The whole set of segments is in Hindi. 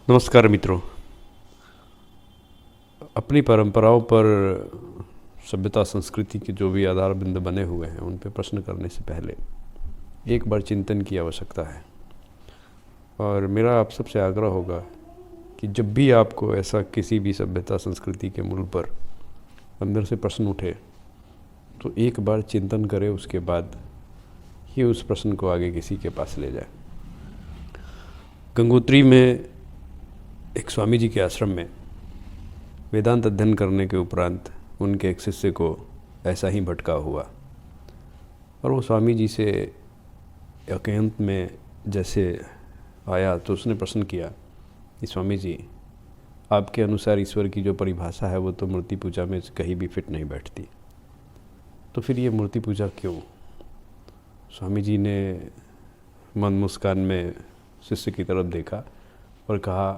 नमस्कार मित्रों। अपनी परंपराओं पर सभ्यता संस्कृति के जो भी आधार बिंदु बने हुए हैं उन पर प्रश्न करने से पहले एक बार चिंतन की आवश्यकता है। और मेरा आप सबसे आग्रह होगा कि जब भी आपको ऐसा किसी भी सभ्यता संस्कृति के मूल पर अंदर से प्रश्न उठे तो एक बार चिंतन करें, उसके बाद ही उस प्रश्न को आगे किसी के पास ले जाए। गंगोत्री में एक स्वामी जी के आश्रम में वेदांत अध्ययन करने के उपरांत उनके एक शिष्य को ऐसा ही भटका हुआ और वो स्वामी जी से एकांत में जैसे आया तो उसने प्रश्न किया कि स्वामी जी, आपके अनुसार ईश्वर की जो परिभाषा है वो तो मूर्ति पूजा में कहीं भी फिट नहीं बैठती, तो फिर ये मूर्ति पूजा क्यों? स्वामी जी ने मंद मुस्कान में शिष्य की तरफ देखा और कहा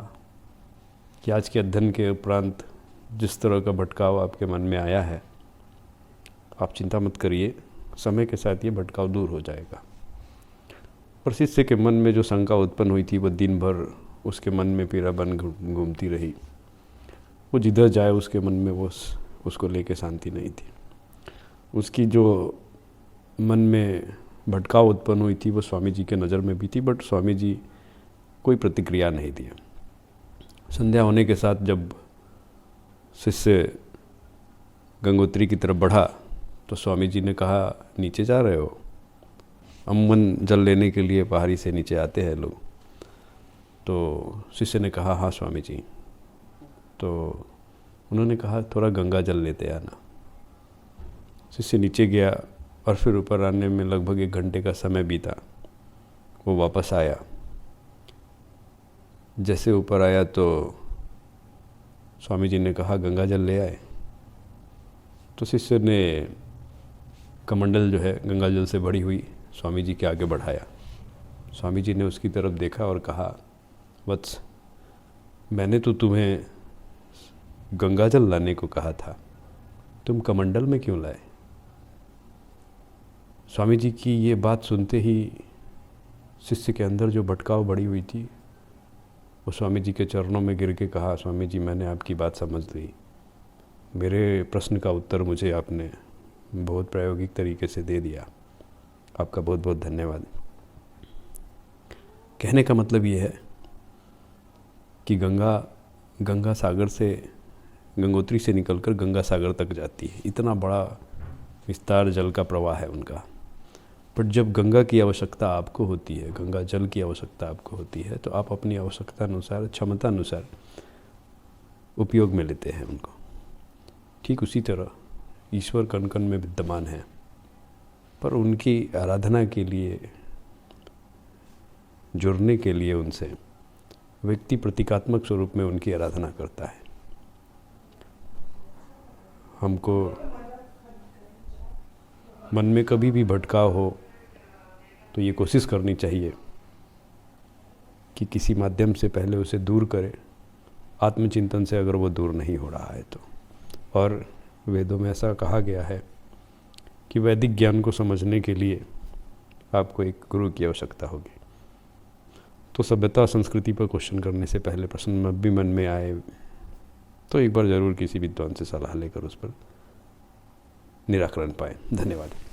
कि आज के अध्ययन के उपरांत जिस तरह का भटकाव आपके मन में आया है, आप चिंता मत करिए, समय के साथ ये भटकाव दूर हो जाएगा। पर शिष्य के मन में जो शंका उत्पन्न हुई थी वो दिन भर उसके मन में पीड़ा बन घूमती रही। वो जिधर जाए उसके मन में वो उसको लेके शांति नहीं थी। उसकी जो मन में भटकाव उत्पन्न हुई थी वो स्वामी जी के नज़र में भी थी, बट स्वामी जी कोई प्रतिक्रिया नहीं दिए। संध्या होने के साथ जब शिष्य गंगोत्री की तरफ बढ़ा तो स्वामी जी ने कहा, नीचे जा रहे हो? अमूमन जल लेने के लिए पहाड़ी से नीचे आते हैं लोग। तो शिष्य ने कहा, हाँ स्वामी जी। तो उन्होंने कहा, थोड़ा गंगा जल लेते आना। शिष्य नीचे गया और फिर ऊपर आने में लगभग 1 घंटे का समय बीता। वो वापस आया। जैसे ऊपर आया तो स्वामी जी ने कहा, गंगा जल ले आए? तो शिष्य ने कमंडल जो है गंगा जल से भरी हुई स्वामी जी के आगे बढ़ाया। स्वामी जी ने उसकी तरफ देखा और कहा, वत्स, मैंने तो तुम्हें गंगा जल लाने को कहा था, तुम कमंडल में क्यों लाए? स्वामी जी की ये बात सुनते ही शिष्य के अंदर जो भटकाव बढ़ी हुई थी वो स्वामी जी के चरणों में गिर के कहा, स्वामी जी, मैंने आपकी बात समझ ली। मेरे प्रश्न का उत्तर मुझे आपने बहुत प्रायोगिक तरीके से दे दिया। आपका बहुत बहुत धन्यवाद। कहने का मतलब ये है कि गंगा सागर से, गंगोत्री से निकलकर गंगा सागर तक जाती है। इतना बड़ा विस्तार जल का प्रवाह है उनका। बट जब गंगा की आवश्यकता आपको होती है, गंगा जल की आवश्यकता आपको होती है, तो आप अपनी आवश्यकता अनुसार, क्षमता अनुसार उपयोग में लेते हैं उनको। ठीक उसी तरह ईश्वर कण कण में विद्यमान है, पर उनकी आराधना के लिए, जुड़ने के लिए उनसे व्यक्ति प्रतीकात्मक स्वरूप में उनकी आराधना करता है। हमको मन में कभी भी भटकाव हो तो ये कोशिश करनी चाहिए कि किसी माध्यम से पहले उसे दूर करें, आत्मचिंतन से अगर वो दूर नहीं हो रहा है तो। और वेदों में ऐसा कहा गया है कि वैदिक ज्ञान को समझने के लिए आपको एक गुरु की आवश्यकता होगी। तो सभ्यता संस्कृति पर क्वेश्चन करने से पहले प्रश्न भी मन में आए तो एक बार ज़रूर किसी विद्वान से सलाह लेकर उस पर निराकरण पाएं। धन्यवाद।